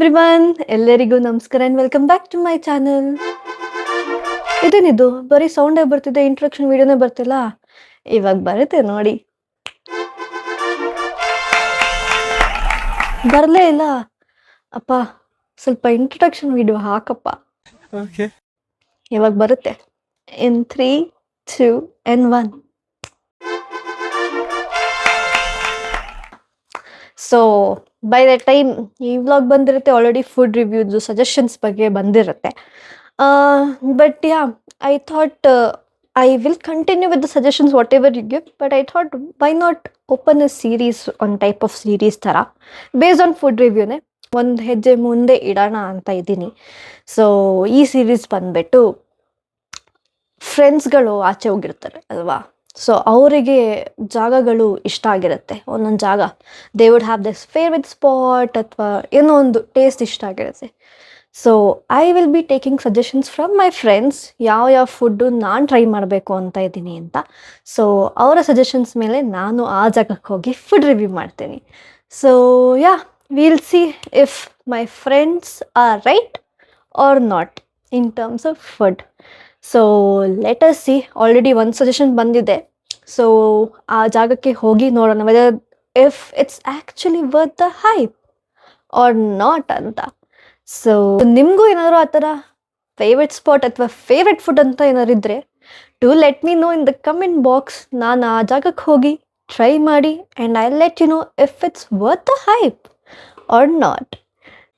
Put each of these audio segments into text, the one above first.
Everyone, ಎಲ್ಲರಿಗೂ ನಮಸ್ಕಾರ and welcome back to my channel. ಇದೇನಿದು ಬರೀ ಸೌಂಡೇ ಬರ್ತಿದೆ, ಇಂಟ್ರೊಡಕ್ಷನ್ ವಿಡಿಯೋನೇ ಬರ್ತಿಲ್ಲ. ಇವಾಗ ಬರುತ್ತೆ ನೋಡಿ. ಬರಲೇ ಇಲ್ಲ ಅಪ್ಪ, ಸ್ವಲ್ಪ ಇಂಟ್ರೊಡಕ್ಷನ್ ವಿಡಿಯೋ ಹಾಕಪ್ಪ. ಇವಾಗ ಬರುತ್ತೆ. In 3, 2 and 1. So by the time ಈ ವ್ಲಾಗ್ ಬಂದಿರುತ್ತೆ, ಆಲ್ರೆಡಿ ಫುಡ್ ರಿವ್ಯೂಸ್ ಸಜೆಷನ್ಸ್ ಬಗ್ಗೆ ಬಂದಿರುತ್ತೆ. But yeah, I thought I will continue with the suggestions whatever you give, but I thought why not open a series, one type of series ಥರ based on food ರಿವ್ಯೂನೇ ಒಂದು ಹೆಜ್ಜೆ ಮುಂದೆ ಇಡೋಣ ಅಂತ ಇದ್ದೀನಿ. ಸೊ ಈ ಸೀರೀಸ್ ಬಂದ್ಬಿಟ್ಟು ಫ್ರೆಂಡ್ಸ್ಗಳು ಆಚೆ ಹೋಗಿರ್ತಾರೆ ಅಲ್ವಾ, ಸೊ ಅವರಿಗೆ ಜಾಗಗಳು ಇಷ್ಟ ಆಗಿರುತ್ತೆ. ಒಂದೊಂದು ಜಾಗ they would have this favourite spot ಅಥವಾ ಏನೋ ಒಂದು ಟೇಸ್ಟ್ ಇಷ್ಟ ಆಗಿರುತ್ತೆ. So I will be taking suggestions from my friends, ಯಾವ ಫುಡ್ಡು ನಾನು ಟ್ರೈ ಮಾಡಬೇಕು ಅಂತ ಇದ್ದೀನಿ ಅಂತ. ಸೊ ಅವರ ಸಜೆಷನ್ಸ್ ಮೇಲೆ ನಾನು ಆ ಜಾಗಕ್ಕೆ ಹೋಗಿ ಫುಡ್ ರಿವ್ಯೂ ಮಾಡ್ತೀನಿ. So yeah, will see if my friends are right or not in terms of food. So let us see. Already ಒಂದು ಸಜೆಷನ್ ಬಂದಿದೆ, ಸೊ ಆ ಜಾಗಕ್ಕೆ ಹೋಗಿ ನೋಡೋಣ whether if it's actually worth the hype or not ಅಂತ. So ನಿಮಗೂ ಏನಾದರೂ ಆ ಥರ ಫೇವ್ರೆಟ್ ಸ್ಪಾಟ್ ಅಥವಾ ಫೇವ್ರೆಟ್ ಫುಡ್ ಅಂತ ಏನಾದ್ರು ಇದ್ದರೆ to let me know in the comment box. ನಾನು ಆ ಜಾಗಕ್ಕೆ ಹೋಗಿ ಟ್ರೈ ಮಾಡಿ and I let you know if it's worth the hype or not.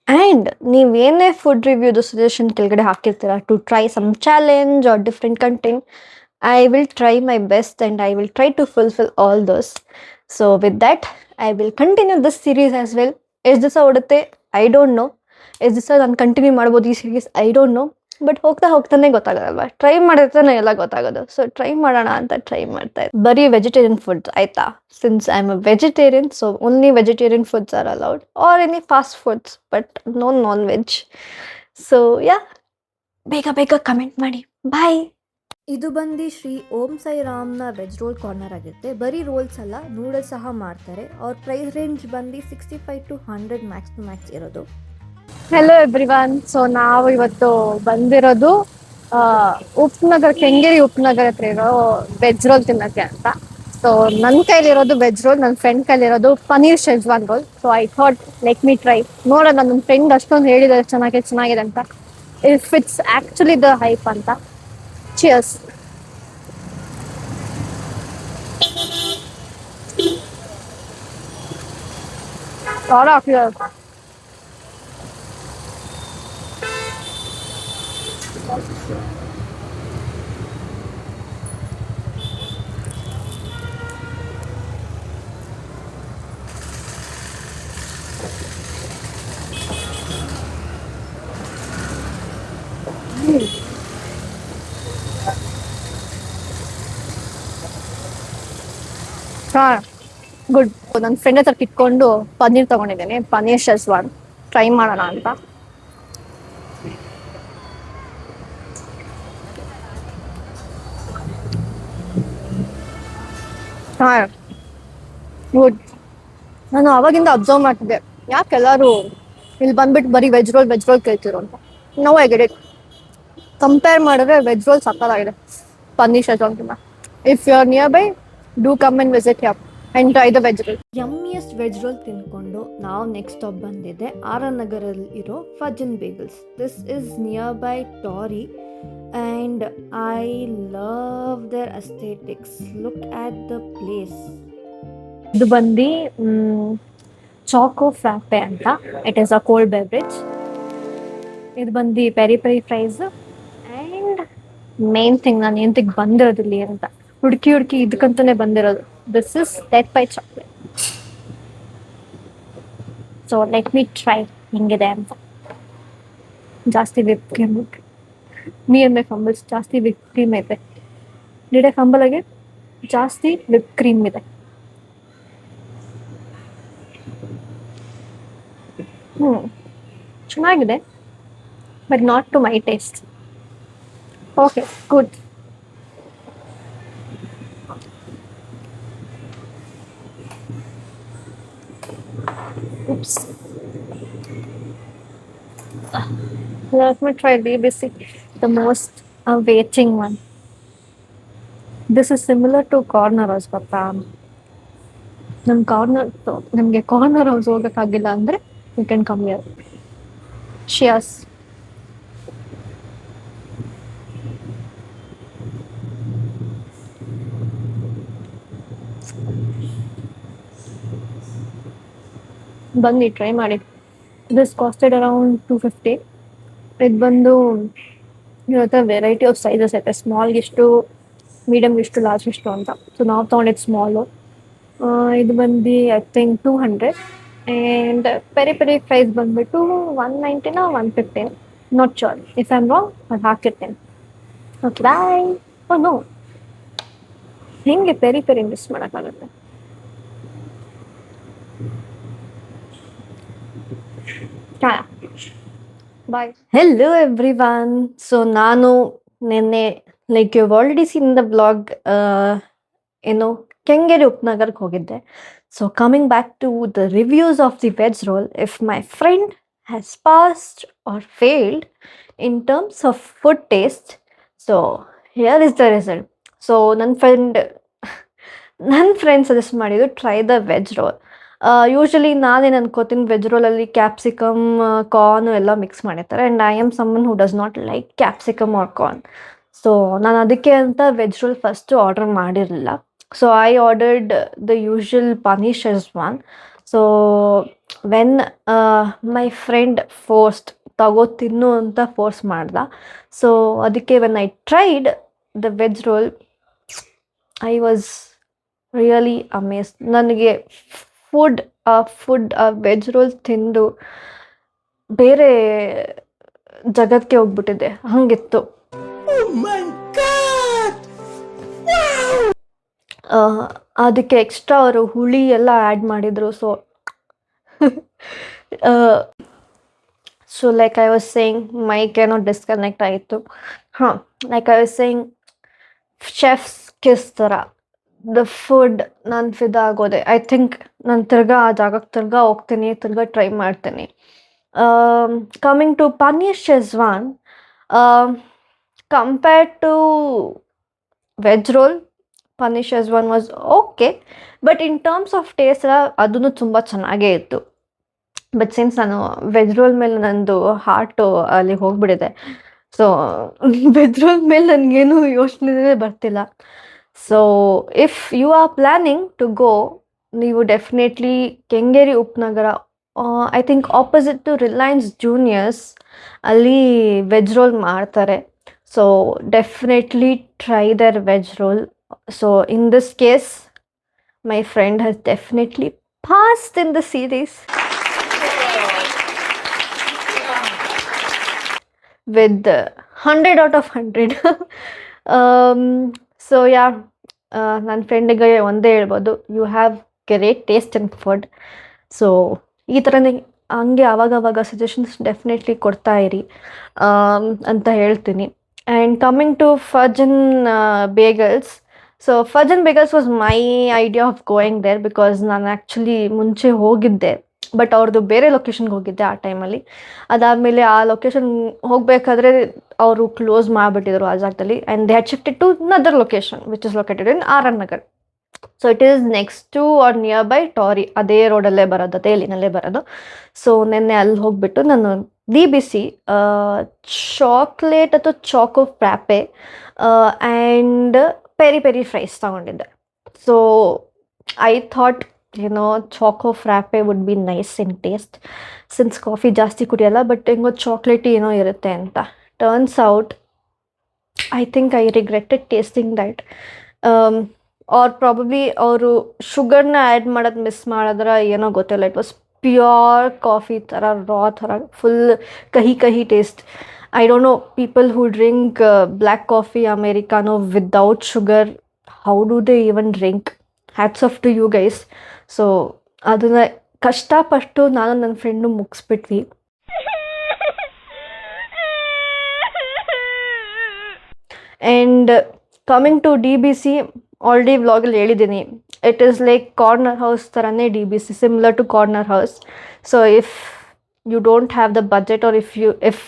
And ನೀವೇನೇ ಫುಡ್ ರಿವ್ಯೂದು ಸಜೆಷನ್ ಕೆಳಗಡೆ ಹಾಕಿರ್ತೀರ to try some challenge or different content, I will try my best and I will try to fulfil all those. So with that I will continue this series as well. ಎಷ್ಟು ದಿವಸ ಓಡುತ್ತೆ I don't no, ಎಷ್ಟು ದಿವಸ ನಾನು continue ಮಾಡ್ಬೋದು ಈ series I don't no. But ಹೋಗ್ತಾನೆ ಗೊತ್ತಾಗೋದಲ್ವ, try ಮಾಡಿರ್ತಾನೆ ಎಲ್ಲ ಗೊತ್ತಾಗೋದು. ಸೊ ಟ್ರೈ ಮಾಡೋಣ ಅಂತ ಟ್ರೈ ಮಾಡ್ತಾ ಇದ್ದೆ. ಬರೀ ವೆಜಿಟೇರಿಯನ್ ಫುಡ್ಸ್ ಆಯಿತಾ, since I am a vegetarian, so only vegetarian foods are allowed or any fast foods, but no non veg. So yeah, ಬೇಗ ಕಮೆಂಟ್ ಮಾಡಿ. ಬಾಯ್. ಇದು ಬಂದು ಶ್ರೀ ಓಂ ಸಾಯಿ ರಾಮ್ನ ವೆಜ್ ರೋಲ್ ಕಾರ್ನರ್ ಆಗಿರುತ್ತೆ. ಬರೀ ರೋಲ್ಸ್ ಅಲ್ಲ, ನೂಡಲ್ಸ್ ಸಹ ಮಾಡ್ತಾರೆ. ಅವ್ರ ಪ್ರೈಸ್ ರೇಂಜ್ ಬಂದು 65 to 100 ಮ್ಯಾಕ್ಸ್ ಟು ಮ್ಯಾಕ್ಸ್ ಇರೋದು. Hello everyone. ಸೊ ನಾವು ಇವತ್ತು ಬಂದಿರೋದು ಉಪನಗರ, ಕೆಂಗೇರಿ ಉಪನಗರ ಹತ್ರ ಇರೋ ವೆಜ್ ರೋಲ್ ತಿನ್ನೋಕ್ಕೆ ಅಂತ. ಸೊ ನನ್ನ ಕೈಲಿರೋದು ವೆಜ್ ರೋಲ್, ನನ್ನ ಫ್ರೆಂಡ್ ಕೈಲಿರೋದು paneer schezwan roll. So I thought let me try. ನೋಡೋಣ, ನನ್ನ ಫ್ರೆಂಡ್ ಅಷ್ಟೊಂದು ಹೇಳಿದ್ದಾರೆ ಚೆನ್ನಾಗಿದೆ ಅಂತ, if it's actually the hype ಅಂತ. ಚಿಯರ್ಸ್. ಗುಡ್. ನನ್ನ ಫ್ರೆಂಡ್ ಹತ್ರ ಕಿಟ್ಕೊಂಡು ಪನ್ನೀರ್ ತಗೊಂಡಿದ್ದೇನೆ, ಪನ್ನೀರ್ ಶೆಜ್ವಾನ್ ಟ್ರೈ ಮಾಡೋಣ ಅಂತ. ಗುಡ್. ನಾನು ಅವಾಗಿಂದ ಅಬ್ಸರ್ವ್ ಮಾಡ್ತಿದ್ದೆ, ಯಾಕೆ ಎಲ್ಲರೂ ಇಲ್ಲಿ ಬಂದ್ಬಿಟ್ಟು ಬರೀ ವೆಜ್ ರೋಲ್ ಕೇಳ್ತಿರೋ ಅಂತ. No I get it. Compare ಮಾಡಿದ್ರೆ ವೆಜ್ ರೋಲ್ ಸಕ್ಕತ್ತಾಗಿದೆ ಪನ್ನೀರ್ ಶೆಜ್ವಾನ್ಗಿಂತ. If you are near by, do come and visit here and try the veg roll. Yummiest veg roll ತಿನ್ಕೊಂಡು ನಾವು ನೆಕ್ಸ್ಟ್ ಸ್ಟಾಪ್ ಬಂದಿದೆ ಆರ್.ಆರ್. ನಗರಲ್ಲಿ ಇರೋ Pajjan bagels. This is near by ಟಾರಿ and I love their aesthetics. Look at the place. ಇದು ಬಂದು choco frappe ಅಂತ. It is a cold beverage. ಇದು ಬಂದು peri fries and main thing, ನಾನು ಎಂತಕ್ಕೆ ಬಂದಿರೋದಿಲ್ಲ ಅಂತ ಹುಡುಕಿ ಇದಕ್ಕಂತಾನೆ ಬಂದಿರೋದು. This is Death by Chocolate. So let me try ಹೆಂಗಿದೆ ಅಂತ. ಜಾಸ್ತಿ whip cream, me and my fumbles ಜಾಸ್ತಿ ವಿಪ್ ಕ್ರೀಮ್ ಐತೆ. ಡಿಡ್ ಐ ಫಂಬಲ್ ಆಗಿ ಜಾಸ್ತಿ ವಿಪ್ ಕ್ರೀಮ್ ಇದೆ. ಚೆನ್ನಾಗಿದೆ, but not to my taste. Okay, good. Oops. Let me try BBC, the most awaiting one. This is similar to corner house, ಗೊತ್ತಾ? ನಮಗೆ corner house ಹೋಗೋಕ್ಕಾಗಿಲ್ಲ ಅಂದರೆ you can come here. ಶಿಯಾಸ್. ಬನ್ನಿ ಟ್ರೈ ಮಾಡಿ. This costed around 250. ಇದು ಬಂದು ಇರುತ್ತೆ ವೆರೈಟಿ ಆಫ್ ಸೈಜಸ್ ಐತೆ, ಸ್ಮಾಲ್ಗಿಷ್ಟು, ಮೀಡಿಯಮ್ಗಿಷ್ಟು, ಲಾರ್ಜ್ಗಿಷ್ಟು ಅಂತ. ಸೊ ನಾವು ತೊಗೊಂಡಿದ್ದು ಸ್ಮಾಲು. ಇದು ಬಂದು I think 200. And peri peri price ಬಂದ್ಬಿಟ್ಟು 190 150, not sure. If I am wrong ಅದು ಹಾಕಿರ್ತೇನೆ. Okay bye. ಓ ನೋ, ಹೆಂಗೆ ಪೆರಿ ಪೆರಿ ಮಿಸ್ ಮಾಡೋಕ್ಕಾಗುತ್ತೆ? Bye. Hello everyone. So ನಾನು ನಿನ್ನೆ, like you already seen the blog, ಏನು ಕೆಂಗೇರಿ ಉಪನಗರಕ್ಕೆ ಹೋಗಿದ್ದೆ. So coming back to the reviews of the veg roll, if my friend has passed or failed in terms of food taste, so here is the result. So ನನ್ನ friend suggest ಮಾಡಿದ್ದು try the veg roll. Usually ನಾನೇನು ಅನ್ಕೋತೀನಿ, veg ರೋಲಲ್ಲಿ capsicum, corn ಎಲ್ಲ mix ಮಾಡಿರ್ತಾರೆ. And I am someone who does not like capsicum or corn. So ನಾನು ಅದಕ್ಕೆ ಅಂತ ವೆಜ್ ರೋಲ್ ಫಸ್ಟು ಆರ್ಡರ್ ಮಾಡಿರಲಿಲ್ಲ. So I ordered the usual paneer schezwan. So when my friend forced ತಿನ್ನು ಅಂತ force ಮಾಡ್ದ. So ಅದಕ್ಕೆ when I tried the veg roll, I was really amazed. ನನಗೆ veg roll ತಿಂದು ಬೇರೆ ಜಗತ್ತಿಗೆ ಹೋಗ್ಬಿಟ್ಟಿದೆ, ಹಂಗಿತ್ತು. ಅದಕ್ಕೆ ಎಕ್ಸ್ಟ್ರಾ ಅವರು ಹುಳಿ ಎಲ್ಲ ಆ್ಯಡ್ ಮಾಡಿದರು. So like I was saying, mic ಏನೋ ಡಿಸ್ಕನೆಕ್ಟ್ ಆಯಿತು. Like I was saying, chef's kiss ಥರ ದ ಫುಡ್ ನಾನು ಫಿದಾ ಆಗೋದೆ. ಐ ಥಿಂಕ್ ನಾನು ತಿರ್ಗಾ ಆ ಜಾಗಕ್ಕೆ ಹೋಗ್ತೀನಿ, ತಿರ್ಗಾ ಟ್ರೈ ಮಾಡ್ತೀನಿ. Coming to paneer schezwan, compared to veg roll, paneer schezwan was okay. But in terms of taste ಅದೂ ತುಂಬ ಚೆನ್ನಾಗೇ ಇತ್ತು. ಬಟ್ ಸಿನ್ಸ್ ನಾನು ವೆಜ್ ರೋಲ್ ಮೇಲೆ ನಂದು ಹಾರ್ಟು ಅಲ್ಲಿ ಹೋಗ್ಬಿಟ್ಟಿದೆ, ಸೊ ವೆಜ್ ರೋಲ್ ಮೇಲೆ ನನಗೇನು ಯೋಚನೆ ಬರ್ತಿಲ್ಲ. So if you are planning to go, ನೀವು definitely Kengeri Upanagara, I think opposite to Reliance Juniors, ಅಲ್ಲಿ ವೆಜ್ ರೋಲ್ ಮಾಡ್ತಾರೆ. So definitely try their veg roll. So in this case, my friend has definitely passed in the series with 100 out of 100. So yeah, ನನ್ನ ಫ್ರೆಂಡಿಗೆ ಒಂದೇ ಹೇಳ್ಬೋದು, you have great taste in food. So ಈ ಥರನೇ ಹಂಗೆ ಆವಾಗವಾಗ suggestions definitely ಕೊಡ್ತಾ ಇರಿ ಅಂತ ಹೇಳ್ತೀನಿ. And coming to Pajjan bagels, so Pajjan bagels was my idea of going there, because ನಾನು ಆ್ಯಕ್ಚುಲಿ ಮುಂಚೆ ಹೋಗಿದ್ದೆ, ಬಟ್ ಅವ್ರದ್ದು ಬೇರೆ ಲೊಕೇಶನ್ಗೆ ಹೋಗಿದ್ದೆ ಆ ಟೈಮಲ್ಲಿ. ಅದಾದಮೇಲೆ ಆ ಲೊಕೇಶನ್ ಹೋಗಬೇಕಾದ್ರೆ ಅವರು ಕ್ಲೋಸ್ ಮಾಡಿಬಿಟ್ಟಿದ್ರು ಆ ಜಾಗದಲ್ಲಿ, and they had shifted to another location which is located in RR Nagar. So it is next to our near by ಟಾರಿ, ಅದೇ ರೋಡಲ್ಲೇ ಬರೋದು, ಅದೇ ಲೈನಲ್ಲೇ ಬರೋದು. ಸೊ ನೆನ್ನೆ ಅಲ್ಲಿ ಹೋಗಿಬಿಟ್ಟು ನಾನು DBC ಚಾಕ್ಲೇಟ್ ಅಥವಾ choco frappe and peri peri fries ತಗೊಂಡಿದ್ದೆ. So I thought choco frappe would be nice in taste, since coffee ಜಾಸ್ತಿ ಕುಡಿಯಲ್ಲ, ಬಟ್ ಹೆಂಗೋ ಚಾಕ್ಲೇಟಿ ಏನೋ ಇರುತ್ತೆ ಅಂತ. Turns out, I think I regretted tasting that. Or probably ಅವರು ಶುಗರ್ನ ಆ್ಯಡ್ ಮಾಡೋದು ಮಿಸ್ ಮಾಡಿದ್ರೆ ಏನೋ ಗೊತ್ತಿಲ್ಲ. ಇಟ್ ವಾಸ್ ಪ್ಯೂರ್ ಕಾಫಿ ಥರ, ರಾ ಥರ, ಫುಲ್ ಕಹಿ ಕಹಿ taste. I don't know, people who drink black coffee americano without sugar, how do they even drink? Hats off to you guys. So ಅದನ್ನು ಕಷ್ಟಪಟ್ಟು ನಾನು ನನ್ನ ಫ್ರೆಂಡು ಮುಗಿಸ್ಬಿಟ್ವಿ. And coming to DBC, already ವ್ಲಾಗಲ್ಲಿ ಹೇಳಿದ್ದೀನಿ, it is like corner house ಥರನೇ DBC, similar to corner house. So if you don't have the budget, or if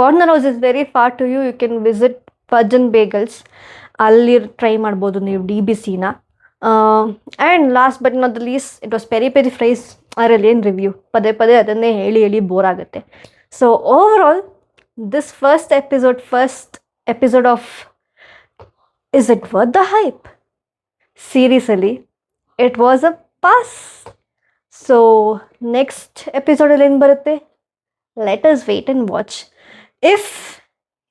Corner House is very far to you, you can visit Pajjan Bagels. ಅಲ್ಲಿ try ಮಾಡ್ಬೋದು ನೀವು DBCನ. And last but not the least, it was peri peri fries. ಅದರಲ್ಲಿ ಏನು review, ಪದೇ ಪದೇ ಅದನ್ನೇ ಹೇಳಿ ಹೇಳಿ ಬೋರ್ ಆಗುತ್ತೆ. So overall this first episode of Is It Worth the Hype ಸೀರೀಸಲ್ಲಿ it was a pass. So next ಎಪಿಸೋಡಲ್ಲಿ ಏನು ಬರುತ್ತೆ, let us wait and watch. If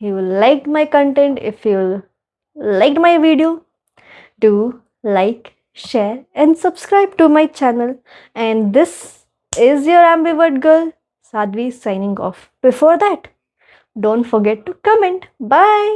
you liked my content, if you liked my video, do like, share and subscribe to my channel. And this is your ambivert girl Sadhvi signing off. Before that, don't forget to comment. Bye.